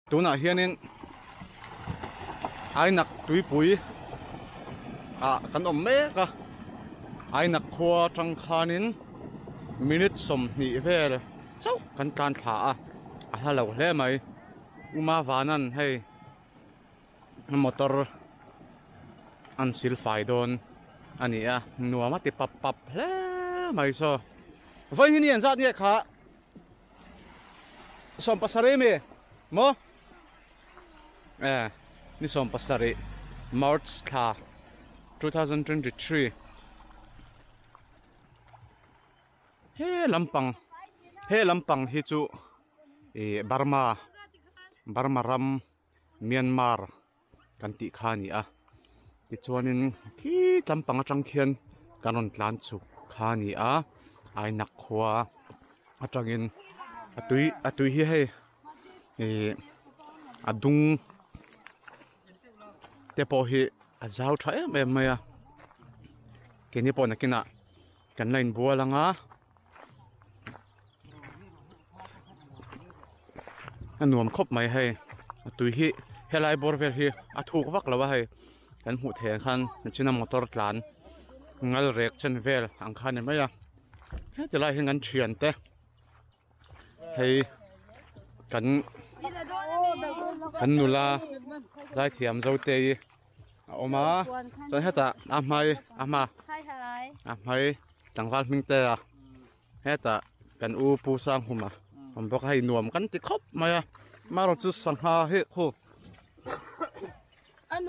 tuna hianin ai nak tuipui kan om me ka ai nak khua tang khanin minute som ni vel chau kan tha a halo hle mai uma vanan hei motor an sil fai don ani a nuama ti pap hle mai so vai ni an zat ni kha som pasare me mo ni som pasare March tha 2023 he lampang hi chu Burma ram Myanmar kan ti kha ni a ti chuanin ki lampang atang khian kanon tlan chu kha ni a ai nak khwa atangin atui hi hei adung te po hi azau tha em maya keni po nakina kan line bualanga anuam khop mai hei atui hi helai borvel hi athuk wak lawa hei kan hu the khan china motor tlan ngal rek chen vel ang khan ne maya he te lai hingan thian te hei kan nula zai thiam zo te oma chan heta amai tangwal ming te a heta kan u pu sang huma bok hai nuam kan ti khop maya maro chu sangha he khu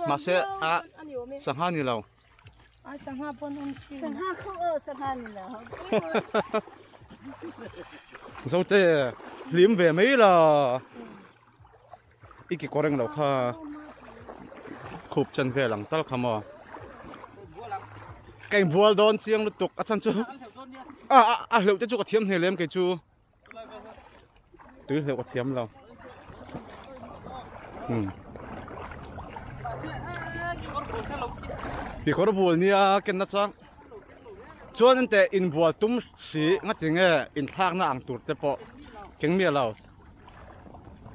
ma se a sangha ni lo sangha pon sangha khu sangha ni lo zo te lim ve mai la iki koreng lo kha khub chan ve lang tal khamo kai bual don chiang lu tuk achan chu hleu te chu ka thiam hnelem ke chu tu hleu ka thiam lo pi kor bul nia ken na chang chuan te in bual tum si ngatinge in thak na ang tur te po keng mi lo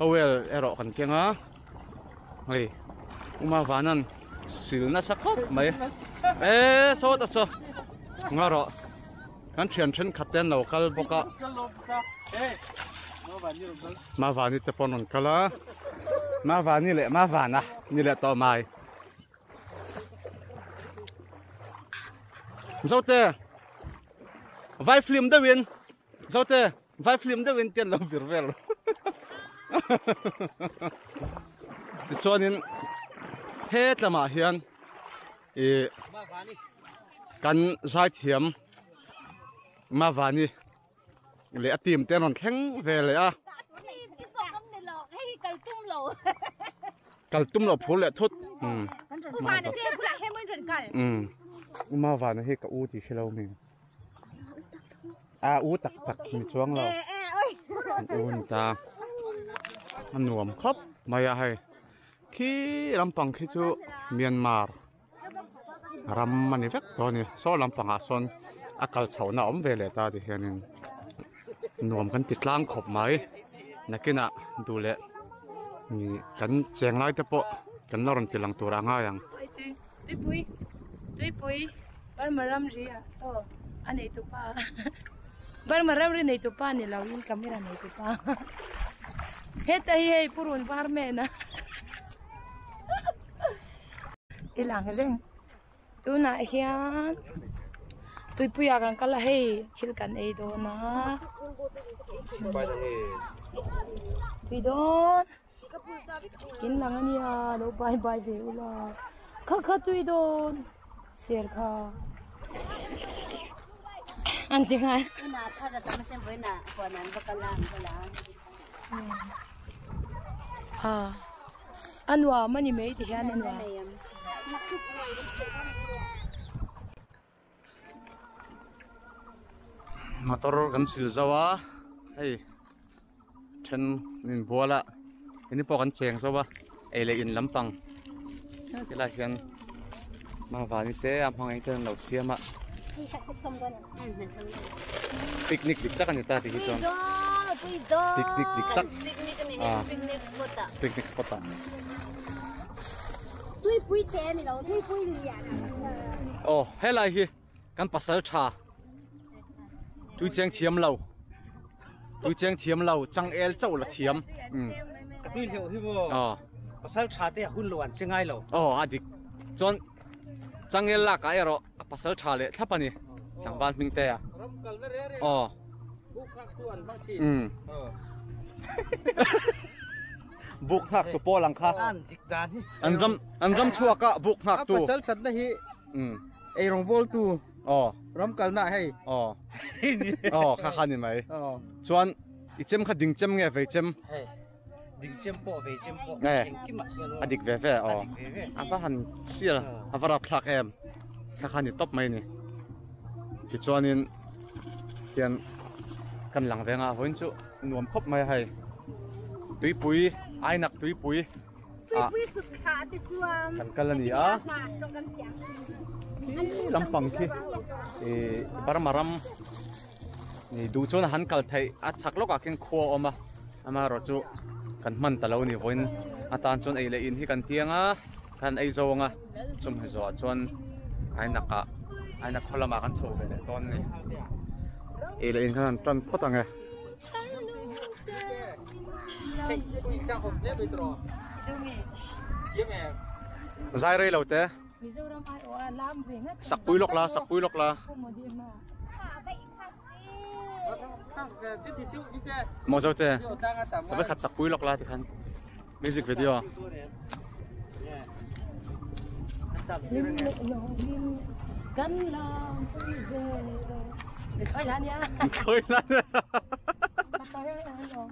awel ero kan kenga hei uma vanan sil na sakop mai so ta so ngaro kan thian khaten local boka ma vani te ponon kala ma vani le ma vana ni le to mai zote vai film de win zote vai film de win tian lo virvel ti chonin he tlama hian kan zai thiam ma vani le atim tenon thleng ve le a kaltum lo phul le thut ma ne te phula he mun ren kal uma vana he ka u ti khelo mi u tak mi chuang lo un ta anuam khop maya hai khi lampang khi chu Myanmar ram mani vek to ni so lampang a son akal chhauna om ve le ta di hianin nuam kan titlang khop mai nakina dule ni kan cheng lai te po kan loron tilang tura nga yang tui Burma ram ri a so anei tu pa Burma ram ri nei tu pa ni lawin camera nei tu pa heta hi purun par me na ilang reng tu na hian tui puya kan kala hei chil kan ei do na bidon kin lang ania do bye de ula kha tui don ser kha anjingan ina tha da tam sem boina konan bakala anwa mani mei ti hian anwa motor kan sil zawa hei then min bola ini po kan cheng zawa ele in lampang kila hian ma vani te am hangai ten lo siama picnic dik ta kan ta ti chon Picnic tak. Picnic spot à. Picnic spot à. Tôi bui té này đâu, tôi bui liền à. Oh, hay là hi, căn pasal cha. Tôi chàng thiêm lâu. Tôi chàng thiêm lâu, chẳng el châu là thiêm. Tôi hiểu thì vô. Pasal cha thế hun luan chưa ngay lâu. Adik. Chọn chẳng el là cái rồi, pasal cha lệ thắp anh. Chẳng ban mình té à. Buk hak tu po lang kha. An ram chua ka buk hak tu. Pasal chat na hi. Ai rong vol tu. Ram kal na hay. Kha kha ni mai. Chuan ichem kha ding chem nge ve chem. Ding chem po ve chem po. Adik ve ve apa han sil avara plak em. Kha kha ni top mai ni. Ki chuanin kian kan lang venga hoin chu nuam khop mai hai. Tui pui ai nak tui pui. Pui sụtขาติดจวม Kan kala ni a. ตรงกันเสียง Lampang ki. Baramaram ni du chon han kal thai a chaklok a ken kho oma ama ro chu kan man talo ni voin atan chon ei le in hi kan tianga kan ei zonga chum he zo chon ai nak kholama kan chho ve le ton ni ei le in kan tan photange zai rei lo te sak pui lok la ขาไปอีกค่ะสิ mo zo te va khat sak pui lok la ti khan music video Gan lang thôi lan nha. thôi lan Thôi lan.